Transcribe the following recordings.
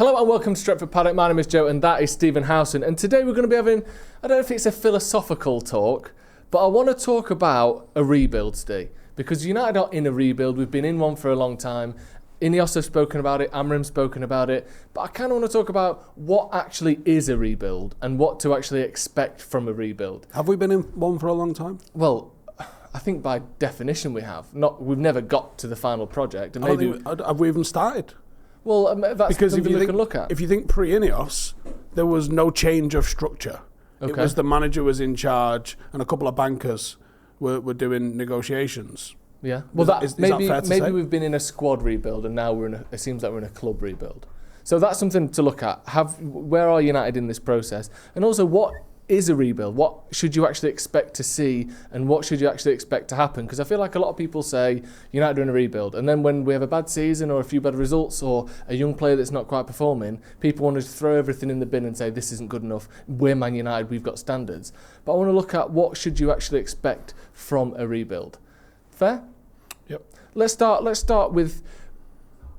Hello and welcome to Stretford Paddock. My name is Joe and that is Stephen Howson. And today we're going to be having, I don't know if it's a philosophical talk, but I want to talk about a rebuild, Steve. Because United are in a rebuild. We've been in one for a long time. Ineos have spoken about it, Amrim's spoken about it. But I kind of want to talk about what actually is a rebuild and what to actually expect from a rebuild. Have we been in one for a long time? Well, I think by definition we have. We've never got to the final project. And Have we even started? Well, that's Because something we can look at. If you think pre-Ineos, there was no change of structure. Okay. It was the manager was in charge and a couple of bankers were doing negotiations. Yeah. Well, is that fair to say? Maybe we've been in a squad rebuild and now it seems like we're in a club rebuild. So that's something to look at. Where are United in this process? And also, what is a rebuild? What should you actually expect to see and what should you actually expect to happen? Because I feel like a lot of people say United are in a rebuild, and then when we have a bad season or a few bad results or a young player that's not quite performing, people want to throw everything in the bin and say this isn't good enough, we're Man United, we've got standards. But I want to look at what should you actually expect from a rebuild. Fair? Yep. Let's start with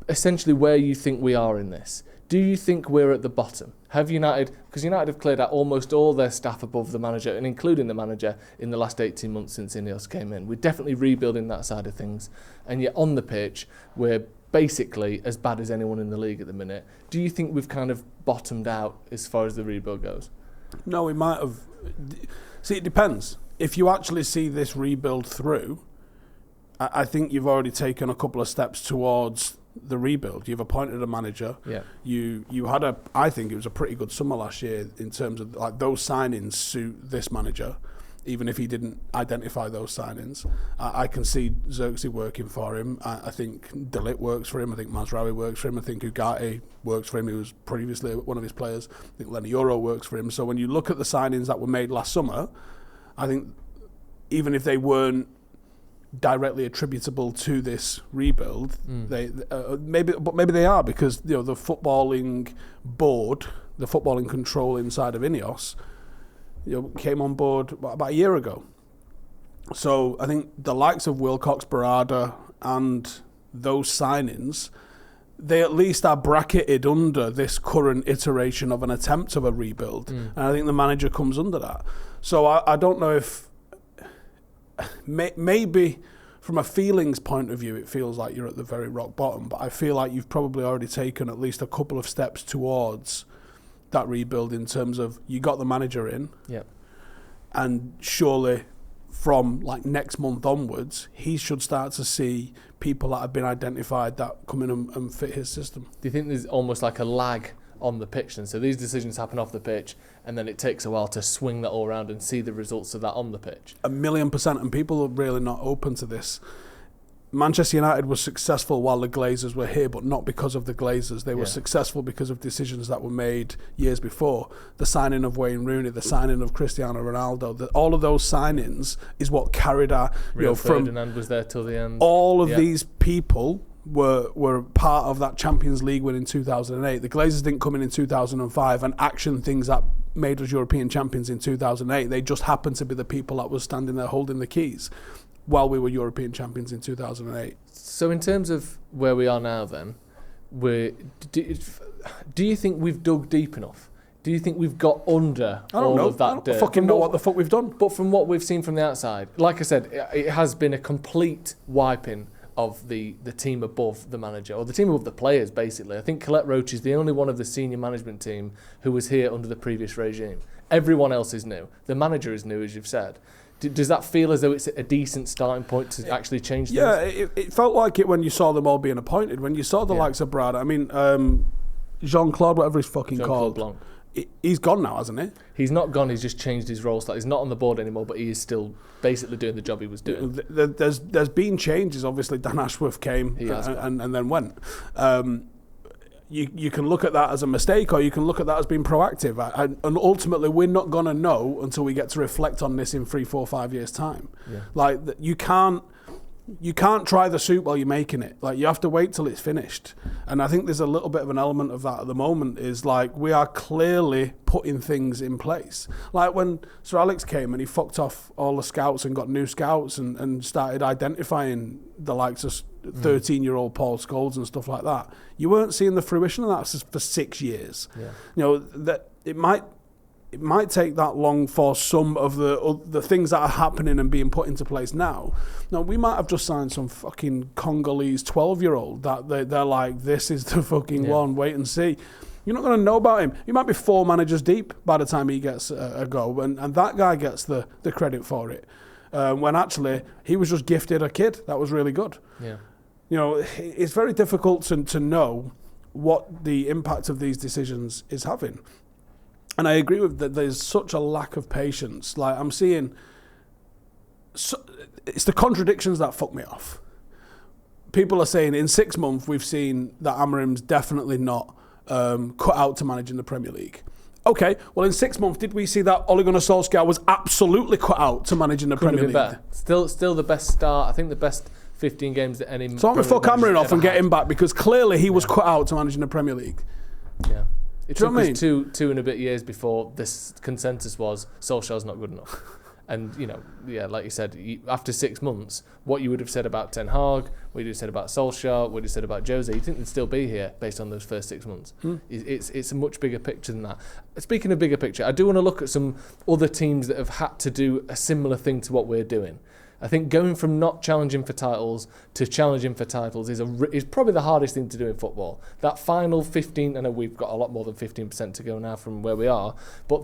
essentially where you think we are in this. Do you think we're at the bottom? Have United, because United have cleared out almost all their staff above the manager, and including the manager, in the last 18 months since Ineos came in. We're definitely rebuilding that side of things. And yet on the pitch, we're basically as bad as anyone in the league at the minute. Do you think we've kind of bottomed out as far as the rebuild goes? No, we might have. See, it depends. If you actually see this rebuild through, I think you've already taken a couple of steps towards the rebuild. You've appointed a manager. Yeah. You had I think it was a pretty good summer last year in terms of like those signings suit this manager, even if he didn't identify those signings. I can see Xerxes working for him. I think De Ligt works for him. I think Mazraoui works for him. I think Ugarte works for him. He was previously one of his players. I think Lenny Euro works for him. So when you look at the signings that were made last summer, I think even if they weren't directly attributable to this rebuild, maybe they are, because the footballing board, the footballing control inside of Ineos, came on board about a year ago. So I think the likes of Wilcox, Barada, and those signings, they at least are bracketed under this current iteration of an attempt of a rebuild, and I think the manager comes under that. So I don't know if. Maybe from a feelings point of view it feels like you're at the very rock bottom, but I feel like you've probably already taken at least a couple of steps towards that rebuild in terms of you got the manager in, and surely from like next month onwards he should start to see people that have been identified that come in and fit his system. Do you think there's almost like a lag on the pitch then? So these decisions happen off the pitch and then it takes a while to swing that all around and see the results of that on the pitch? 1,000,000%, and people are really not open to this. Manchester United was successful while the Glazers were here, but not because of the Glazers. They were successful because of decisions that were made years before. The signing of Wayne Rooney, the signing of Cristiano Ronaldo, all of those signings is what carried our... Rio Ferdinand was there till the end. All of these people were part of that Champions League win in 2008. The Glazers didn't come in 2005 and action things that made us European champions in 2008. They just happened to be the people that were standing there holding the keys while we were European champions in 2008. So in terms of where we are now then, do you think we've dug deep enough? Do you think we've got under all of that dirt? I don't fucking know what the fuck we've done. But from what we've seen from the outside, like I said, it has been a complete wiping of the team above the manager, or the team above the players, basically. I think Colette Roach is the only one of the senior management team who was here under the previous regime. Everyone else is new. The manager is new, as you've said. Does that feel as though it's a decent starting point to actually change things? Yeah, it felt like it when you saw them all being appointed. When you saw the likes of Brad, I mean, Jean-Claude, whatever he's fucking called. Blanc. He's gone now, hasn't he? He's not gone, he's just changed his role. He's not on the board anymore, but he is still basically doing the job he was doing. There's been changes. Obviously, Dan Ashworth came and then went. You can look at that as a mistake, or you can look at that as being proactive. And ultimately, we're not going to know until we get to reflect on this in 3, 4, 5 years' time. Yeah. Like, you can't try the soup while you're making it. Like, you have to wait till it's finished. And I think there's a little bit of an element of that at the moment, is like, we are clearly putting things in place. Like when Sir Alex came and he fucked off all the scouts and got new scouts and started identifying the likes of 13-year-old Paul Scholes and stuff like that. You weren't seeing the fruition of that for 6 years. Yeah. You know, that it might take that long for some of the things that are happening and being put into place now. Now, we might have just signed some fucking Congolese 12-year-old that they're like, this is the fucking one, wait and see. You're not going to know about him. He might be 4 managers deep by the time he gets a go, and that guy gets the credit for it. When actually, he was just gifted a kid that was really good. Yeah. You know, it's very difficult to know what the impact of these decisions is having. And I agree with that. There's such a lack of patience. Like, I'm seeing, it's the contradictions that fuck me off. People are saying in 6 months we've seen that Amarim's definitely not cut out to manage in the Premier League. Okay, well in 6 months did we see that Ole Gunnar Solskjaer was absolutely cut out to manage in the Premier League? Better. Still the best start. I think the best 15 games that any. So I'm going to fuck Amarim off and get him back because clearly he was cut out to manage in the Premier League. Yeah. It took us two and a bit years before this consensus was Solskjaer's not good enough. And, you know, yeah, like you said, after 6 months, what you would have said about Ten Hag, what you would have said about Solskjaer, what you would have said about Jose, you think they'd still be here based on those first 6 months. It's a much bigger picture than that. Speaking of bigger picture, I do want to look at some other teams that have had to do a similar thing to what we're doing. I think going from not challenging for titles to challenging for titles is probably the hardest thing to do in football. That final 15, I know we've got a lot more than 15% to go now from where we are, but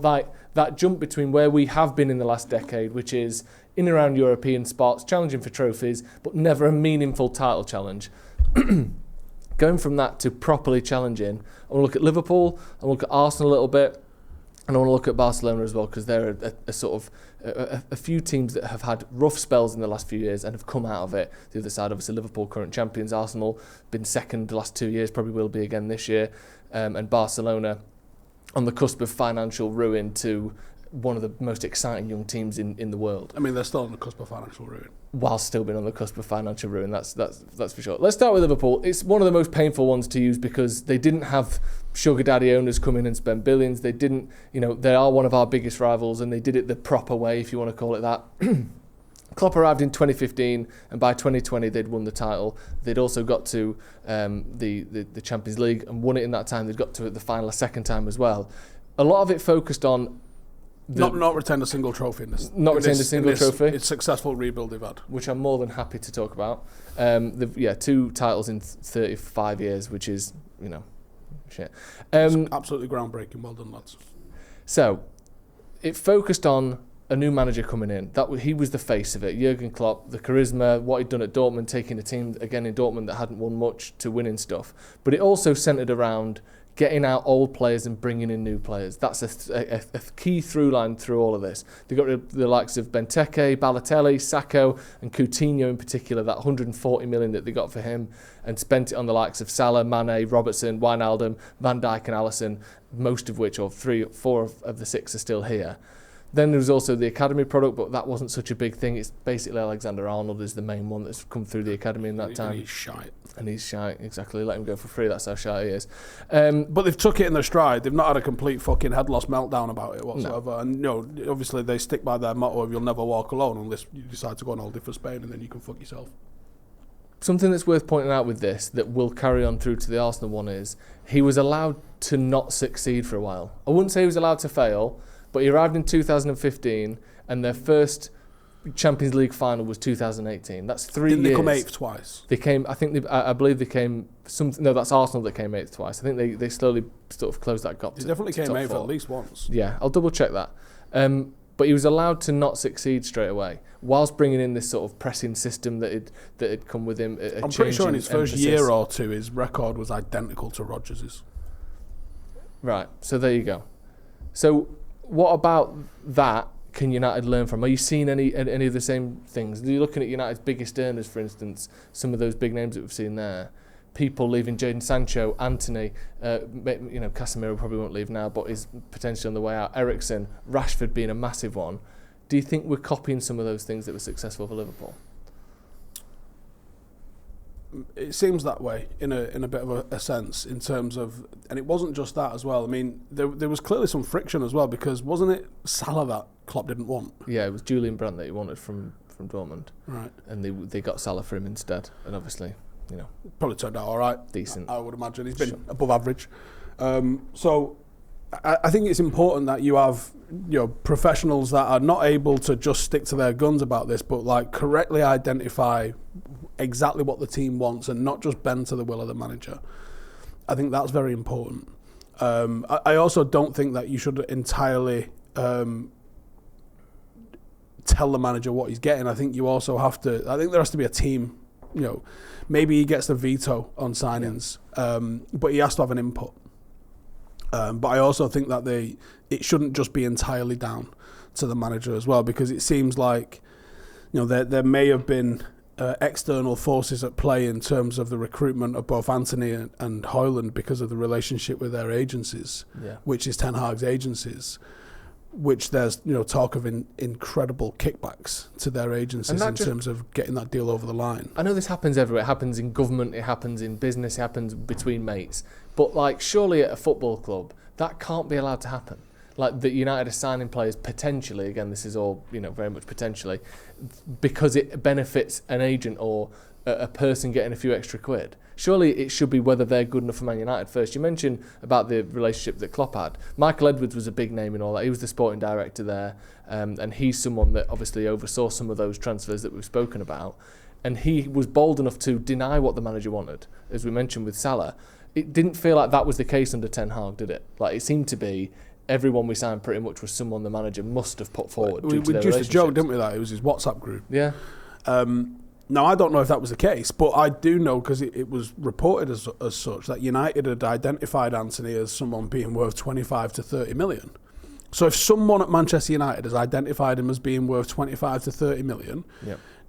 that jump between where we have been in the last decade, which is in and around European spots, challenging for trophies, but never a meaningful title challenge. Going from that to properly challenging, I want to look at Liverpool, I want to look at Arsenal a little bit, and I want to look at Barcelona as well, because they're a sort of a few teams that have had rough spells in the last few years and have come out of it. The other side, obviously, Liverpool, current champions. Arsenal, been second the last 2 years, probably will be again this year. And Barcelona, on the cusp of financial ruin to one of the most exciting young teams in the world. I mean, they're still on the cusp of financial ruin. While still being on the cusp of financial ruin, that's for sure. Let's start with Liverpool. It's one of the most painful ones to use because they didn't have sugar daddy owners come in and spend billions. They didn't, they are one of our biggest rivals and they did it the proper way, if you want to call it that. Klopp arrived in 2015 and by 2020 they'd won the title. They'd also got to the Champions League and won it in that time. They'd got to it the final a second time as well. A lot of it focused on not retained a single trophy in this. Not retained a single trophy. It's successful rebuild they've had. Which I'm more than happy to talk about. 2 titles in 35 years, which is, shit. It's absolutely groundbreaking. Well done, lads. So, it focused on a new manager coming in. He was the face of it. Jurgen Klopp, the charisma, what he'd done at Dortmund, taking a team, again, in Dortmund that hadn't won much to winning stuff. But it also centred around getting out old players and bringing in new players. That's a key through line through all of this. They got the likes of Benteke, Balotelli, Sacco, and Coutinho in particular, that 140 million that they got for him, and spent it on the likes of Salah, Mane, Robertson, Wijnaldum, Van Dijk and Alisson, most of which, or 4 of the 6 are still here. Then there was also the academy product, but that wasn't such a big thing. It's basically Alexander-Arnold is the main one that's come through the academy in that time. And he's shite, exactly. Let him go for free, that's how shite he is. But they've took it in their stride. They've not had a complete fucking head loss meltdown about it whatsoever. No. And obviously they stick by their motto of you'll never walk alone unless you decide to go on holiday for Spain and then you can fuck yourself. Something that's worth pointing out with this that will carry on through to the Arsenal one is he was allowed to not succeed for a while. I wouldn't say he was allowed to fail, but he arrived in 2015 and their first Champions League final was 2018. That's 3 years. Didn't they come 8th twice? They came, I believe they came, no, that's Arsenal that came 8th twice. I think they slowly sort of closed that gap. They definitely came 8th at least once. Yeah, I'll double check that. But he was allowed to not succeed straight away, whilst bringing in this sort of pressing system that had come with him. I'm pretty sure in his first year or two, his record was identical to Rodgers's. Right, so there you go. So what about that can United learn from? Are you seeing any of the same things? Are you looking at United's biggest earners, for instance, some of those big names that we've seen there? People leaving, Jadon Sancho, Anthony, Casemiro probably won't leave now, but is potentially on the way out. Eriksen, Rashford being a massive one. Do you think we're copying some of those things that were successful for Liverpool? It seems that way in a bit of a sense in terms of, and it wasn't just that as well. I mean, there was clearly some friction as well because wasn't it Salah that Klopp didn't want? Yeah, it was Julian Brandt that he wanted from Dortmund. Right. And they got Salah for him instead, and obviously Probably turned out all right. Decent. I would imagine. He's been above average. So I think it's important that you have professionals that are not able to just stick to their guns about this, but like correctly identify exactly what the team wants and not just bend to the will of the manager. I think that's very important. I also don't think that you should entirely tell the manager what he's getting. I think you also have to. I think there has to be a team. Maybe he gets the veto on signings, but he has to have an input. But I also think that it shouldn't just be entirely down to the manager as well, because it seems like there may have been external forces at play in terms of the recruitment of both Anthony and Højlund because of the relationship with their agencies, which is Ten Hag's agencies, which there's talk of incredible kickbacks to their agencies in terms of getting that deal over the line. I know this happens everywhere. It happens in government, it happens in business, it happens between mates. But like, surely at a football club, that can't be allowed to happen. Like, that United are signing players potentially, again, this is all very much potentially, because it benefits an agent or a person getting a few extra quid. Surely it should be whether they're good enough for Man United first. You mentioned about the relationship that Klopp had. Michael Edwards was a big name in all that. He was the sporting director there, and he's someone that obviously oversaw some of those transfers that we've spoken about. And he was bold enough to deny what the manager wanted, as we mentioned with Salah. It didn't feel like that was the case under Ten Hag, did it? Like, it seemed to be everyone we signed pretty much was someone the manager must have put forward. We used to joke, didn't we, that it was his WhatsApp group. Yeah. Now, I don't know if that was the case, but I do know, because it was reported as such, that United had identified Anthony as someone being worth 25 to 30 million. So if someone at Manchester United has identified him as being worth 25 to 30 million,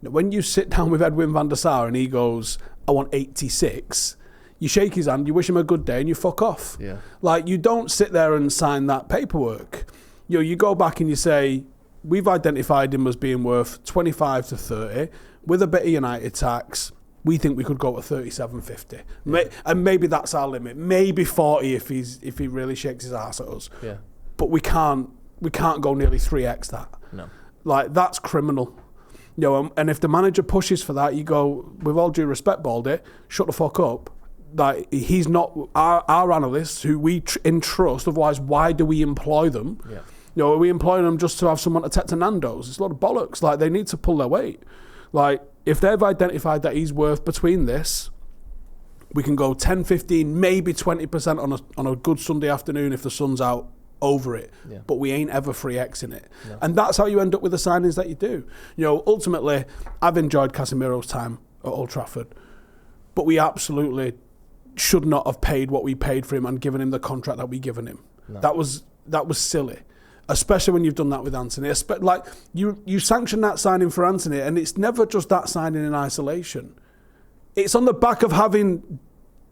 when you sit down with Edwin van der Sar and he goes, I want 86, you shake his hand, you wish him a good day, and you fuck off. Yeah. Like, you don't sit there and sign that paperwork. You go back and you say, we've identified him as being worth 25 to 30. With a bit of United tax, we think we could go to 37.50. Yeah. And maybe that's our limit. Maybe 40 if he really shakes his ass at us. Yeah. But we can't go nearly 3x that. No. Like, that's criminal. And if the manager pushes for that, you go, with all due respect, Baldy, shut the fuck up. Like, he's not our analysts who we entrust. Otherwise, why do we employ them? Yeah. Are we employing them just to have someone to take to Nando's? It's a lot of bollocks. Like, they need to pull their weight. Like, if they've identified that he's worth between this, we can go 10, 15, maybe 20% on a good Sunday afternoon if the sun's out, over it. Yeah. But we ain't ever 3xing it. No. And that's how you end up with the signings that you do. Ultimately, I've enjoyed Casemiro's time at Old Trafford, but we absolutely should not have paid what we paid for him and given him the contract that we given him. No. That was silly. Especially when you've done that with Anthony. Like, you sanction that signing for Anthony, and it's never just that signing in isolation. It's on the back of having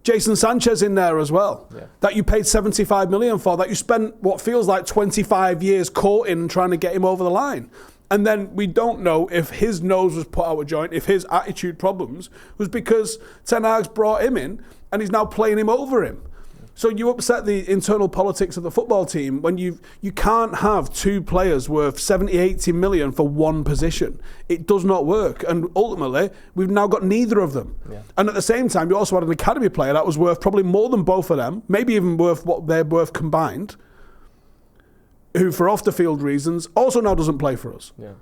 Jason Sanchez in there as well, that you paid 75 million for, that you spent what feels like 25 years courting and trying to get him over the line. And then we don't know if his nose was put out of joint, if his attitude problems was because Ten Hag's brought him in and he's now playing him over him. So you upset the internal politics of the football team when you can't have two players worth 70, 80 million for one position. It does not work. And ultimately, we've now got neither of them. Yeah. And at the same time, you also had an academy player that was worth probably more than both of them, maybe even worth what they're worth combined, who for off-the-field reasons also now doesn't play for us. Yeah.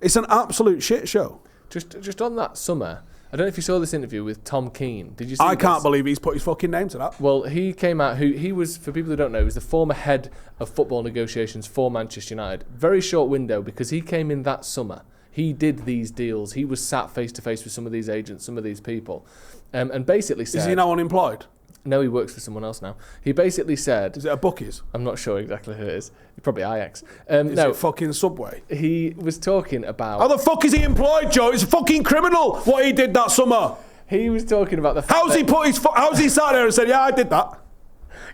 It's an absolute shit show. Just on that summer, I don't know if you saw this interview with Tom Keane. Did you see I can't believe he's put his fucking name to that. Well, he came out, he was, for people who don't know, he was the former head of football negotiations for Manchester United. Very short window, because he came in that summer. He did these deals. He was sat face-to-face with some of these agents, some of these people. And basically said... Is he now unemployed? No, he works for someone else now. He basically said... Is it a Bookies? I'm not sure exactly who it is. Probably Ajax. Is it fucking Subway? He was talking about... How the fuck is he employed, Joe? It's a fucking criminal what he did that summer. He was talking about the fact How's he sat there and said, yeah, I did that?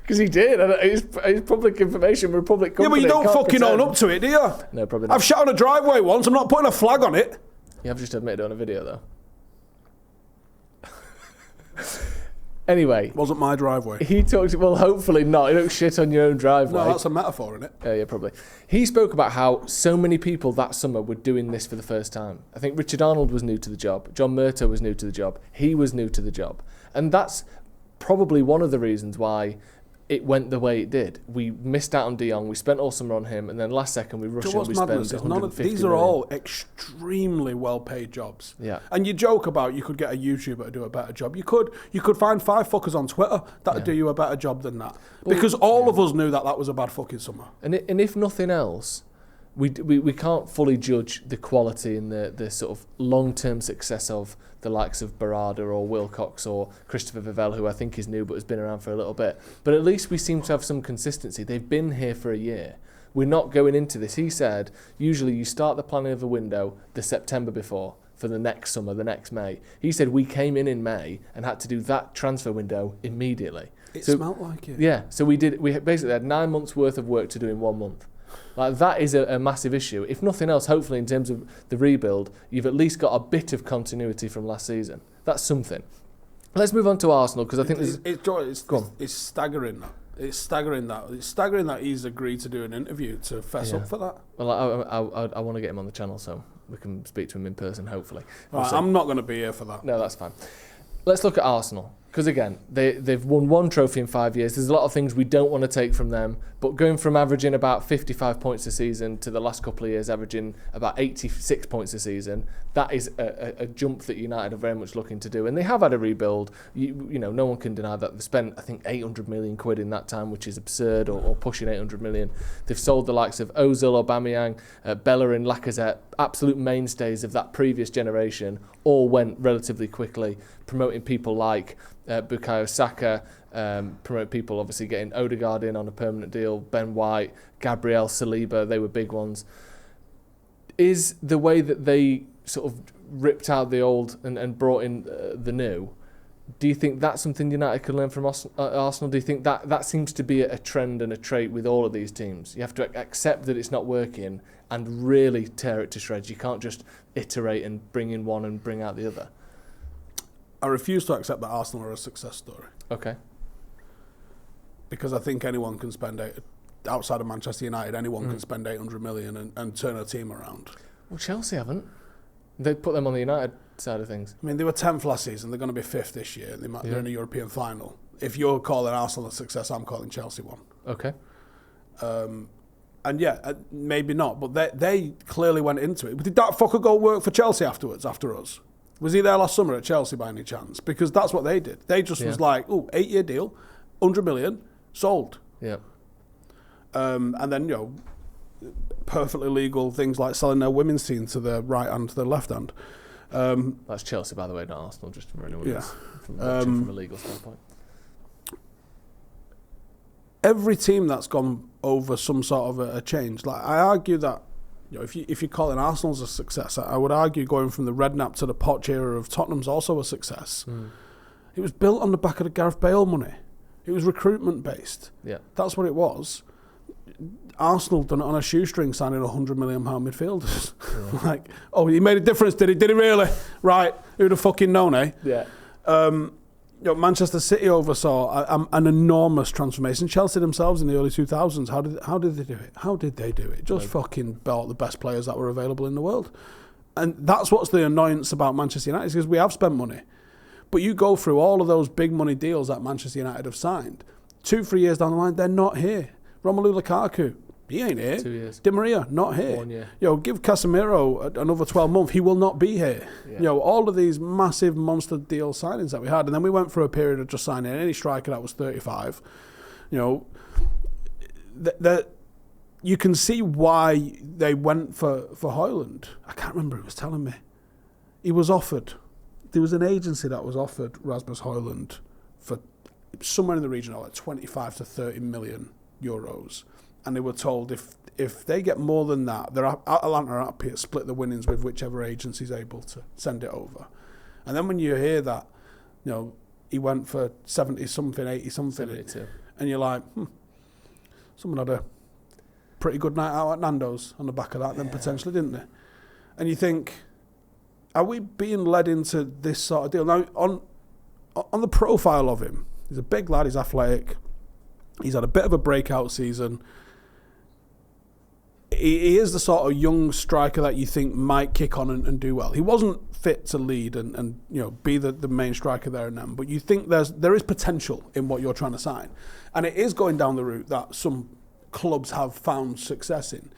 Because he did. It's public information. We're a public company. Yeah, but you don't fucking own up to it, do you? No, probably not. I've shot on a driveway once. I'm not putting a flag on it. You have just admitted it on a video, though. Anyway. Wasn't my driveway. He talked, well, hopefully not. You don't shit on your own driveway. No, that's a metaphor, isn't it? Yeah, probably. He spoke about how so many people that summer were doing this for the first time. I think Richard Arnold was new to the job. John Murtough was new to the job. He was new to the job. And that's probably one of the reasons why it went the way it did. We missed out on De Jong. We spent all summer on him, and then last second we rushed and we spent 150 these are all extremely well-paid jobs. Yeah. And you joke about you could get a YouTuber to do a better job. You could find 5 fuckers on Twitter that would do you a better job than that. Because all of us knew that was a bad fucking summer. And if nothing else, we can't fully judge the quality and the sort of long-term success of the likes of Barada or Wilcox or Christopher Vivell, who I think is new but has been around for a little bit. But at least we seem to have some consistency. They've been here for a year. We're not going into this. He said, usually you start the planning of a window the September before for the next summer, the next May. He said we came in May and had to do that transfer window immediately. It smelt like it. Yeah, so we basically had 9 months worth of work to do in 1 month. Like that is a massive issue. If nothing else, hopefully in terms of the rebuild, you've at least got a bit of continuity from last season. That's something. Let's move on to Arsenal because I think it's staggering that. It's staggering that he's agreed to do an interview to fess up for that. Well, I want to get him on the channel so we can speak to him in person, hopefully. Right, I'm not going to be here for that. No, that's fine. Let's look at Arsenal. Because again, they've won 1 trophy in 5 years. There's a lot of things we don't want to take from them. But going from averaging about 55 points a season to the last couple of years averaging about 86 points a season, that is a jump that United are very much looking to do. And they have had a rebuild. You know, no one can deny that. They spent, I think, 800 million quid in that time, which is absurd, or pushing 800 million. They've sold the likes of Ozil, Aubameyang, Bellerin, Lacazette, absolute mainstays of that previous generation, all went relatively quickly, promoting people like Bukayo Saka, promote people obviously getting Odegaard in on a permanent deal, Ben White, Gabriel, Saliba, they were big ones. Is the way that they sort of ripped out the old and brought in the new, do you think that's something United can learn from Arsenal? Do you think that seems to be a trend and a trait with all of these teams? You have to accept that it's not working and really tear it to shreds. You can't just iterate and bring in one and bring out the other. I refuse to accept that Arsenal are a success story. Okay. Because I think anyone can spend, outside of Manchester United, anyone can spend 800 million and turn a team around. Well, Chelsea haven't. They put them on the United side of things. I mean, they were 10th last season. They're going to be 5th this year. They're in a European final. If you're calling Arsenal a success, I'm calling Chelsea one. Okay. And yeah, maybe not, but they clearly went into it. Did that fucker go work for Chelsea afterwards, after us? Was he there last summer at Chelsea by any chance? Because that's what they did. They just was like, 8-year deal, 100 million, sold. Yeah. And then, perfectly legal things like selling their women's team to the right hand to the left hand. That's Chelsea, by the way, not Arsenal, just for anyone else from a legal standpoint. Every team that's gone over some sort of a change, like I argue that, if you're calling Arsenal's a success, I would argue going from the Redknapp to the Poch era of Tottenham's also a success. It was built on the back of the Gareth Bale money. It was recruitment based. Yeah, that's what it was. Arsenal done it on a shoestring, signing £100 million midfielders. Yeah. He made a difference, did he? Did he really? Right, who'd have fucking known, eh? Yeah. Manchester City oversaw an enormous transformation. Chelsea themselves in the early 2000s, how did they do it? How did they do it? Just fucking bought the best players that were available in the world. And that's what's the annoyance about Manchester United, because we have spent money. But you go through all of those big money deals that Manchester United have signed. 2-3 years down the line, they're not here. Romelu Lukaku, he ain't here. 2 years. Di Maria, not here. 1 year. Give Casemiro another 12 months, he will not be here. Yeah. All of these massive monster deal signings that we had, and then we went through a period of just signing any striker that was 35. You can see why they went for Højlund. I can't remember who was telling me. He was offered. There was an agency that was offered Rasmus Højlund for somewhere in the region of like 25 to 30 million euros. And they were told if they get more than that, Atalanta are happy to split the winnings with whichever agency is able to send it over. And then when you hear that, he went for 70-something, 80-something, 72. And you're like, someone had a pretty good night out at Nando's on the back of that, then potentially, didn't they? And you think, are we being led into this sort of deal? Now, on the profile of him, he's a big lad, he's athletic, he's had a bit of a breakout season. He is the sort of young striker that you think might kick on and do well. He wasn't fit to lead and be the main striker there and then, but you think there is potential in what you're trying to sign. And it is going down the route that some clubs have found success in.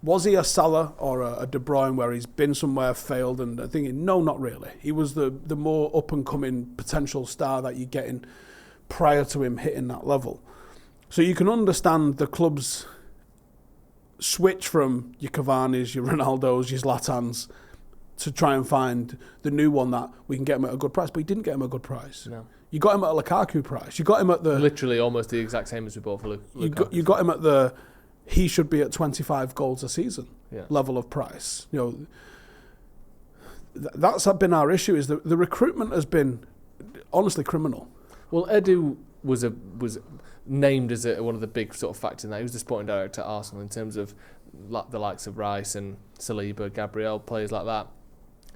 Was he a Salah or a De Bruyne where he's been somewhere, failed, and thinking, no, not really. He was the more up-and-coming potential star that you're getting prior to him hitting that level. So you can understand the club's switch from your Cavani's, your Ronaldo's, your Zlatan's to try and find the new one that we can get him at a good price. But you didn't get him at a good price. No. You got him at a Lukaku price. You got him at the... Literally almost the exact same as we bought for Lukaku. You got him at the... He should be at 25 goals a season level of price. That's been our issue, is the recruitment has been honestly criminal. Well, Edu was named as one of the big sort of factors in that. He was the sporting director at Arsenal in terms of the likes of Rice and Saliba, Gabriel, players like that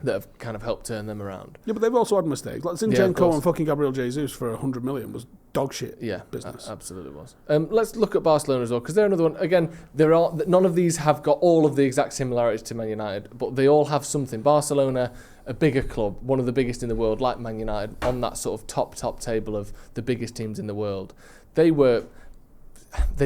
have kind of helped turn them around. Yeah, but they've also had mistakes. Like Zinchenko and fucking Gabriel Jesus for 100 million was dog shit business. Absolutely was. Let's look at Barcelona as well, because they're another one. Again, none of these have got all of the exact similarities to Man United, but they all have something. Barcelona, a bigger club, one of the biggest in the world, like Man United, on that sort of top table of the biggest teams in the world. They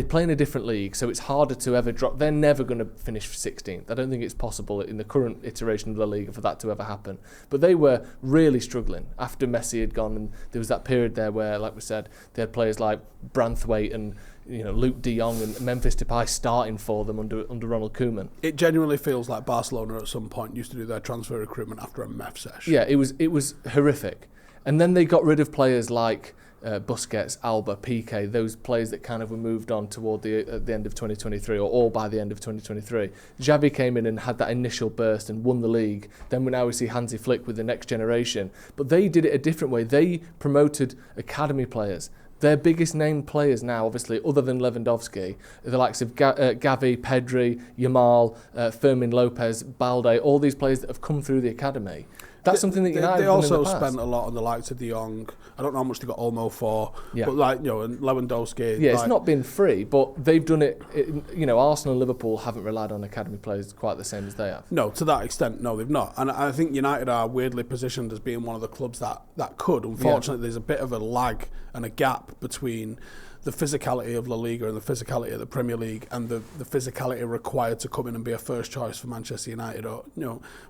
play in a different league, so it's harder to ever drop. They're never going to finish 16th. I don't think it's possible in the current iteration of the league for that to ever happen. But they were really struggling after Messi had gone, and there was that period there where, like we said, they had players like Branthwaite and Luke De Jong and Memphis Depay starting for them under Ronald Koeman. It genuinely feels like Barcelona at some point used to do their transfer recruitment after a MEF session. Yeah, it was horrific. And then they got rid of players like Busquets, Alba, Piqué, those players that kind of were moved on toward the end of 2023, or all by the end of 2023. Xavi came in and had that initial burst and won the league. Then we see Hansi Flick with the next generation. But they did it a different way. They promoted academy players. Their biggest named players now, obviously, other than Lewandowski, are the likes of Gavi, Pedri, Yamal, Fermin Lopez, Balde, all these players that have come through the academy. That's something that United they also in the past. Spent a lot on the likes of De Jong. I don't know how much they got Olmo for, but and Lewandowski. Yeah, it's not been free, but they've done it. Arsenal and Liverpool haven't relied on academy players quite the same as they have. No, to that extent, no, they've not. And I think United are weirdly positioned as being one of the clubs that could. Unfortunately, there's a bit of a lag and a gap between the physicality of La Liga and the physicality of the Premier League and the physicality required to come in and be a first choice for Manchester United. Or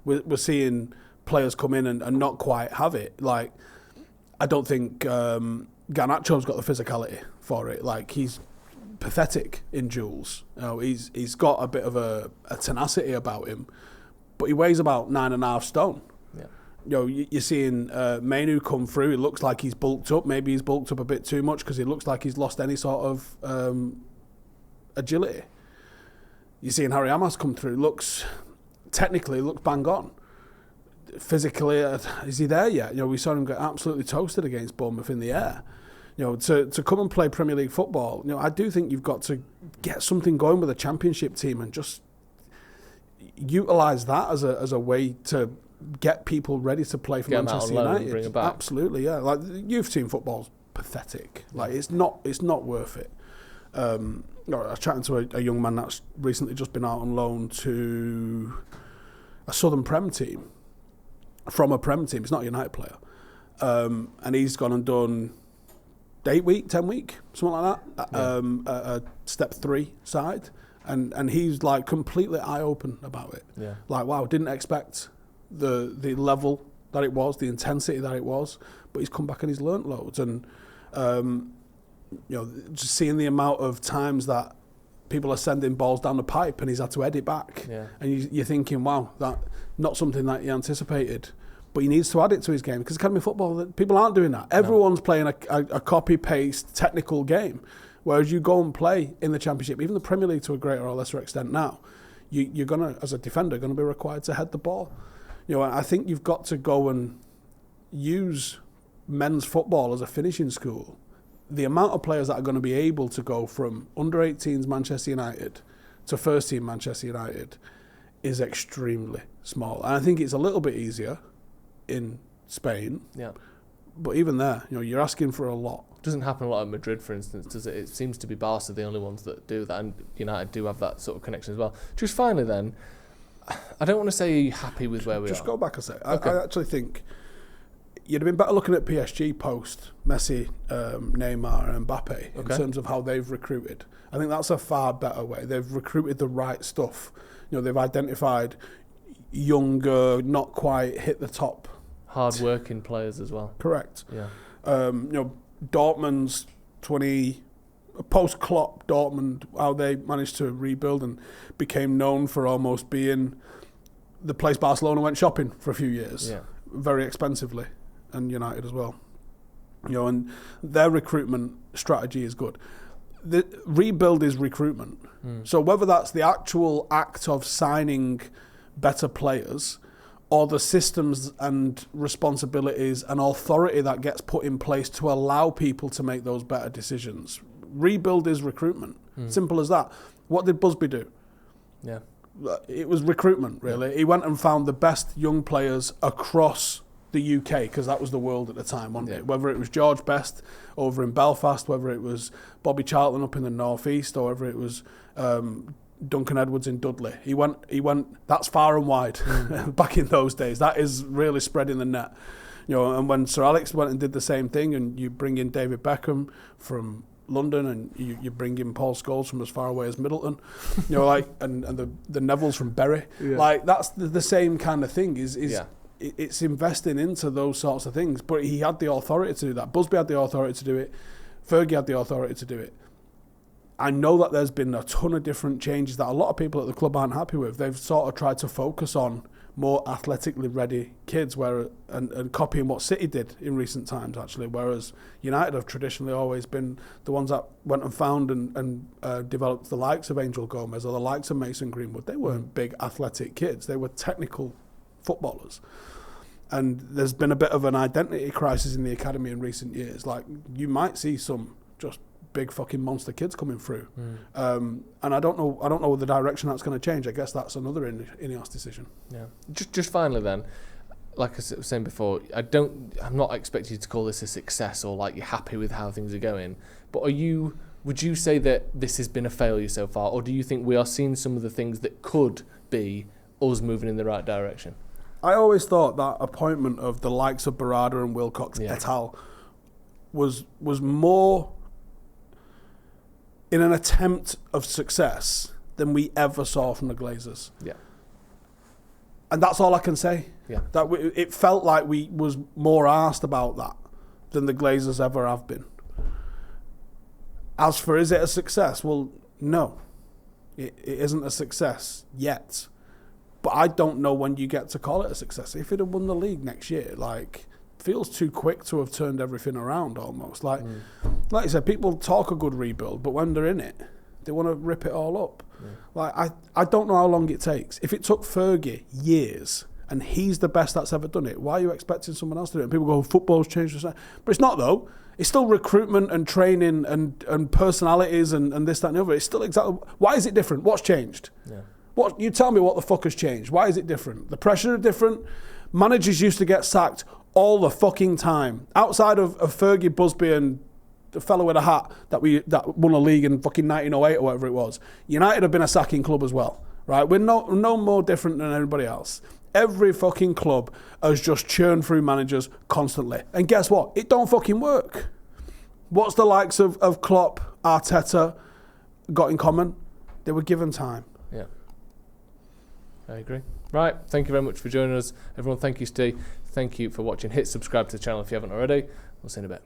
we're seeing players come in and not quite have it. Like, I don't think Garnacho's got the physicality for it. Like, he's pathetic in duels. He's got a bit of a tenacity about him, but he weighs about 9.5 stone. Yeah. You're seeing Mainu come through. It looks like he's bulked up. Maybe he's bulked up a bit too much because he looks like he's lost any sort of agility. You're seeing Harry Amas come through. Technically looks bang on. Physically, is he there yet? We saw him get absolutely toasted against Bournemouth in the air. To come and play Premier League football, I do think you've got to get something going with a Championship team and just utilise that as a way to get people ready to play for Manchester United. Bring them back. Absolutely, yeah. Like, the youth team football's pathetic. Like, it's not worth it. I was chatting to a young man that's recently just been out on loan to a Southern Prem team. From a Prem team, he's not a United player, and he's gone and done 8-week, 10-week, something like that, a step 3 side, and he's like completely eye open about it. Yeah. Like, wow, didn't expect the level that it was, the intensity that it was, but he's come back and he's learnt loads, and just seeing the amount of times that people are sending balls down the pipe and he's had to edit back, and you're thinking, wow, that not something that he anticipated, but he needs to add it to his game, because academy football, people aren't doing that. Everyone's playing a copy-paste technical game, whereas you go and play in the Championship, even the Premier League to a greater or lesser extent now, you're going to, as a defender, going to be required to head the ball. I think you've got to go and use men's football as a finishing school. The amount of players that are going to be able to go from under-18s Manchester United to first-team Manchester United is extremely small. And I think it's a little bit easier in Spain, But even there, you're asking for a lot. Doesn't happen a lot at Madrid, for instance, does it? It seems to be Barca the only ones that do that, and United do have that sort of connection as well. Just finally then, I don't want to say you're happy with where we are. Just go back a sec. Okay. I actually think you'd have been better looking at PSG post Messi, Neymar and Mbappe in terms of how they've recruited. I think that's a far better way. They've recruited the right stuff. They've identified younger, not quite hit the top. Hard-working players as well. Correct. Yeah. Dortmund's post-Klopp Dortmund, how they managed to rebuild and became known for almost being the place Barcelona went shopping for a few years, very expensively, and United as well. And their recruitment strategy is good. The rebuild is recruitment. So whether that's the actual act of signing better players or the systems and responsibilities and authority that gets put in place to allow people to make those better decisions. Rebuild is recruitment. Simple as that. What did Busby do? Yeah. It was recruitment, really. Yeah. He went and found the best young players across the UK, because that was the world at the time, wasn't it? Whether it was George Best over in Belfast, whether it was Bobby Charlton up in the northeast, or whether it was Duncan Edwards in Dudley. He went. That's far and wide back in those days. That is really spreading the net. And when Sir Alex went and did the same thing, and you bring in David Beckham from London, and you bring in Paul Scholes from as far away as Middleton, and the Nevilles from Bury. Yeah. That's the same kind of thing. It's investing into those sorts of things. But he had the authority to do that. Busby had the authority to do it. Fergie had the authority to do it. I know that there's been a ton of different changes that a lot of people at the club aren't happy with. They've sort of tried to focus on more athletically ready kids, and copying what City did in recent times, actually, whereas United have traditionally always been the ones that went and found and developed the likes of Angel Gomez or the likes of Mason Greenwood. They weren't big athletic kids. They were technical footballers. And there's been a bit of an identity crisis in the academy in recent years. You might see some just big fucking monster kids coming through. And I don't know the direction that's going to change. I guess that's another Ineos decision. Yeah. Just finally then, like I was saying before, I'm not expecting you to call this a success or like you're happy with how things are going. But would you say that this has been a failure so far, or do you think we are seeing some of the things that could be us moving in the right direction? I always thought that appointment of the likes of Barada and Wilcox et al. was more in an attempt of success than we ever saw from the Glazers. Yeah. And that's all I can say. Yeah. It felt like we was more arsed about that than the Glazers ever have been. As for is it a success? Well, no. It isn't a success yet. But I don't know when you get to call it a success. If it had won the league next year, feels too quick to have turned everything around almost. Like you said, people talk a good rebuild, but when they're in it, they want to rip it all up. Yeah. I don't know how long it takes. If it took Fergie years and he's the best that's ever done it, why are you expecting someone else to do it? And people go, football's changed. But it's not, though. It's still recruitment and training and personalities and this, that and the other. It's still exactly... Why is it different? What's changed? Yeah. You tell me what the fuck has changed. Why is it different? The pressure is different. Managers used to get sacked all the fucking time. Outside of Fergie, Busby and the fellow with a hat that won a league in fucking 1908 or whatever it was. United have been a sacking club as well, right? We're no more different than everybody else. Every fucking club has just churned through managers constantly. And guess what? It don't fucking work. What's the likes of Klopp, Arteta got in common? They were given time. Yeah. I agree. Right, thank you very much for joining us. Everyone, thank you, Steve. Thank you for watching. Hit subscribe to the channel if you haven't already. We'll see you in a bit.